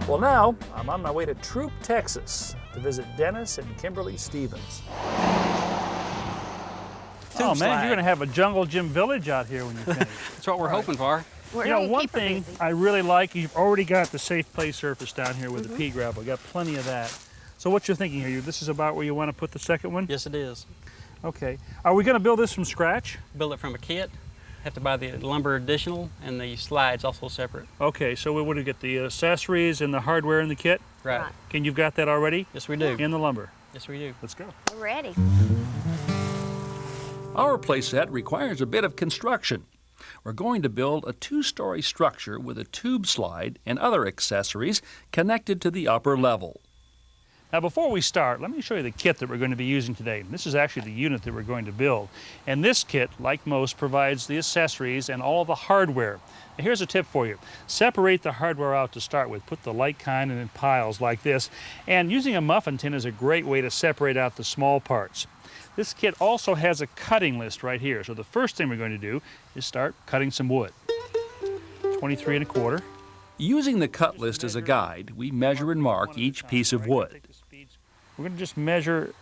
Well, now I'm on my way to Troop, Texas to visit Dennis and Kimberly Stevens. Oh man, you're going to have a jungle gym village out here when you finish. That's what we're hoping for. You know, one thing I really like, you've already got the safe play surface down here with the pea gravel. You got plenty of that. So what you're thinking here, this is about where you want to put the second one? Yes, it is. Okay. Are we going to build this from scratch? Build it from a kit. Have to buy the lumber additional and the slides also separate. Okay, so we would get the accessories and the hardware in the kit? Right. Can you've got that already? Yes, we do. In the lumber? Yes, we do. Let's go. We're ready. Our playset requires a bit of construction. We're going to build a 2-story structure with a tube slide and other accessories connected to the upper level. Now before we start, let me show you the kit that we're going to be using today. This is actually the unit that we're going to build. And this kit, like most, provides the accessories and all of the hardware. Now, here's a tip for you. Separate the hardware out to start with. Put the light kind in piles like this. And using a muffin tin is a great way to separate out the small parts. This kit also has a cutting list right here. So the first thing we're going to do is start cutting some wood. 23 1/4. Using the cut list as a guide, we measure and mark each piece of wood. We're going to just measure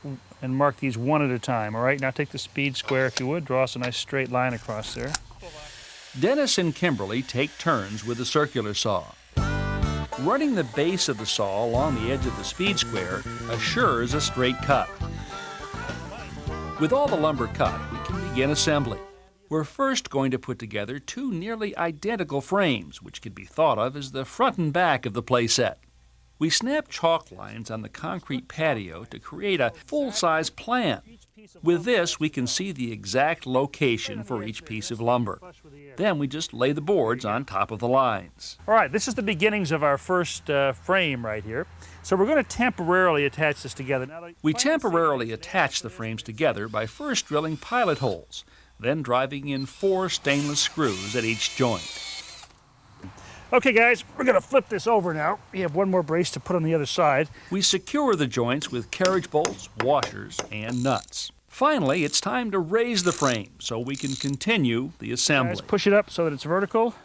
and mark these one at a time, all right? Now take the speed square, if you would. Draw us a nice straight line across there. Dennis and Kimberly take turns with the circular saw. Running the base of the saw along the edge of the speed square assures a straight cut. With all the lumber cut, we can begin assembly. We're first going to put together 2 nearly identical frames, which can be thought of as the front and back of the playset. We snap chalk lines on the concrete patio to create a full-size plan. With this, we can see the exact location for each piece of lumber. Then we just lay the boards on top of the lines. All right, this is the beginnings of our first frame right here. So we're going to temporarily attach this together. We temporarily attach the frames together by first drilling pilot holes, then driving in 4 stainless screws at each joint. Okay guys, we're going to flip this over now. We have one more brace to put on the other side. We secure the joints with carriage bolts, washers, and nuts. Finally, it's time to raise the frame so we can continue the assembly. Guys, push it up so that it's vertical.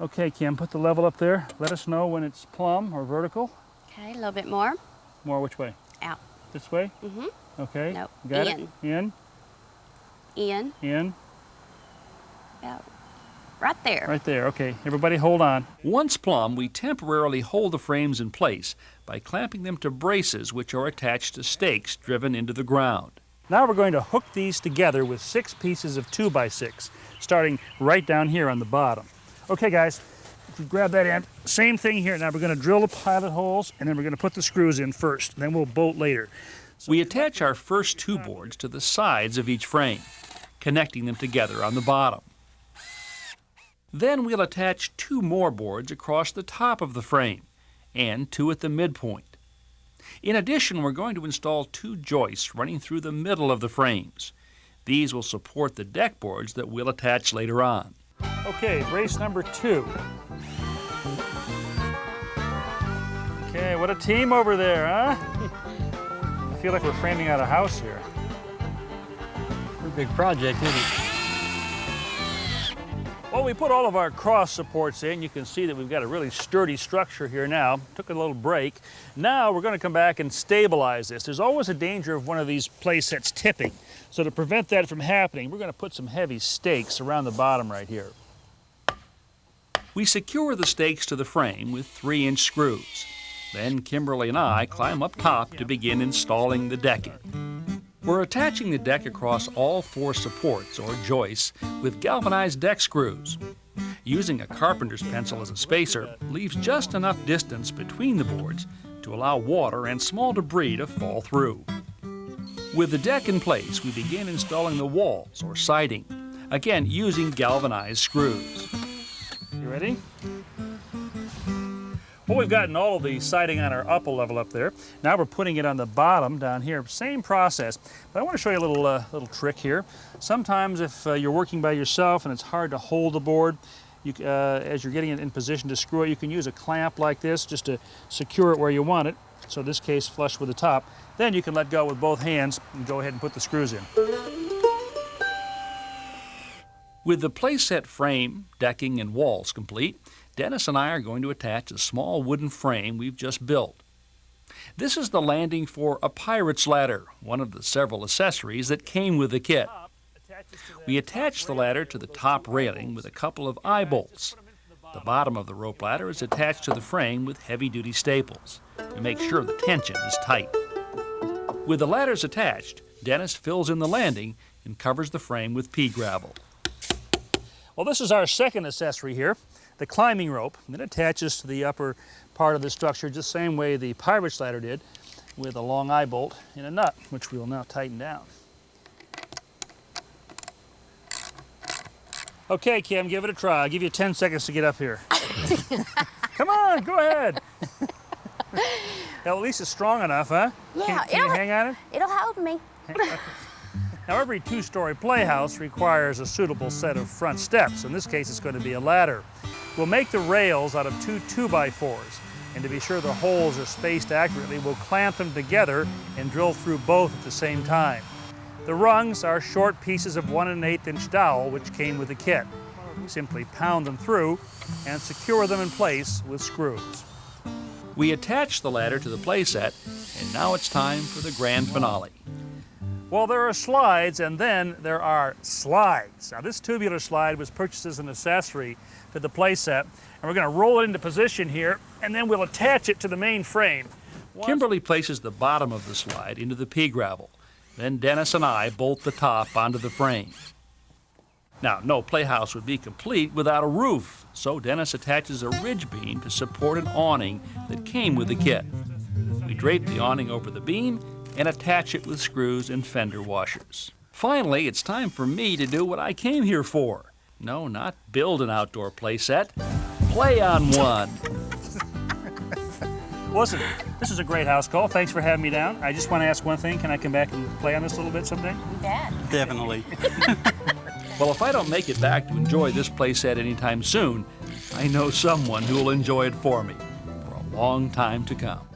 Okay, Kim, put the level up there. Let us know when it's plumb or vertical. Okay, a little bit more. More which way? Out. This way? Mm-hmm. Okay. Nope. Got In. it? In. In. In. Out. Right there. Right there. Okay. Everybody hold on. Once plumb, we temporarily hold the frames in place by clamping them to braces which are attached to stakes driven into the ground. Now we're going to hook these together with 6 pieces of 2x6, starting right down here on the bottom. Okay guys, if you grab that end, same thing here. Now we're going to drill the pilot holes and then we're going to put the screws in first. Then we'll bolt later. We attach our first 2 boards to the sides of each frame, connecting them together on the bottom. Then we'll attach 2 more boards across the top of the frame and 2 at the midpoint. In addition, we're going to install 2 joists running through the middle of the frames. These will support the deck boards that we'll attach later on. Okay, brace number 2. Okay, what a team over there, huh? I feel like we're framing out a house here. Pretty big project, isn't it? Well, we put all of our cross supports in. You can see that we've got a really sturdy structure here now. Took a little break. Now we're going to come back and stabilize this. There's always a danger of one of these play sets tipping. So to prevent that from happening, we're going to put some heavy stakes around the bottom right here. We secure the stakes to the frame with 3-inch screws. Then Kimberly and I climb up top to begin installing the decking. We're attaching the deck across all 4 supports or joists with galvanized deck screws. Using a carpenter's pencil as a spacer leaves just enough distance between the boards to allow water and small debris to fall through. With the deck in place, we begin installing the walls or siding, again using galvanized screws. You ready? Well, we've gotten all of the siding on our upper level up there. Now we're putting it on the bottom down here. Same process, but I want to show you a little trick here. Sometimes if you're working by yourself and it's hard to hold the board, as you're getting it in position to screw it, you can use a clamp like this just to secure it where you want it. So in this case, flush with the top. Then you can let go with both hands and go ahead and put the screws in. With the playset frame, decking, and walls complete, Dennis and I are going to attach a small wooden frame we've just built. This is the landing for a pirate's ladder, one of the several accessories that came with the kit. We attach the ladder to the top railing with a couple of eye bolts. The bottom of the rope ladder is attached to the frame with heavy-duty staples to make sure the tension is tight. With the ladders attached, Dennis fills in the landing and covers the frame with pea gravel. Well, this is our second accessory here, the climbing rope. That attaches to the upper part of the structure just the same way the pirate's ladder did, with a long eye bolt and a nut, which we will now tighten down. Okay, Kim, give it a try. I'll give you 10 seconds to get up here. Come on, go ahead. Well, at least it's strong enough, huh? Yeah, Can you hang on it? It'll hold me. Now, every two-story playhouse requires a suitable set of front steps. In this case, it's going to be a ladder. We'll make the rails out of two 2x4s, and to be sure the holes are spaced accurately, we'll clamp them together and drill through both at the same time. The rungs are short pieces of 1 1/8 inch dowel, which came with the kit. Simply pound them through and secure them in place with screws. We attach the ladder to the playset, and now it's time for the grand finale. Well, there are slides, and then there are slides. Now, this tubular slide was purchased as an accessory to the playset, and we're going to roll it into position here, and then we'll attach it to the main frame. Kimberly places the bottom of the slide into the pea gravel. Then Dennis and I bolt the top onto the frame. Now, no playhouse would be complete without a roof, so Dennis attaches a ridge beam to support an awning that came with the kit. We drape the awning over the beam and attach it with screws and fender washers. Finally, it's time for me to do what I came here for. No, not build an outdoor playset. Play on one. Listen, this is a great house call. Thanks for having me down. I just want to ask one thing. Can I come back and play on this a little bit someday? Dad. Definitely. Well, if I don't make it back to enjoy this playset anytime soon, I know someone who will enjoy it for me for a long time to come.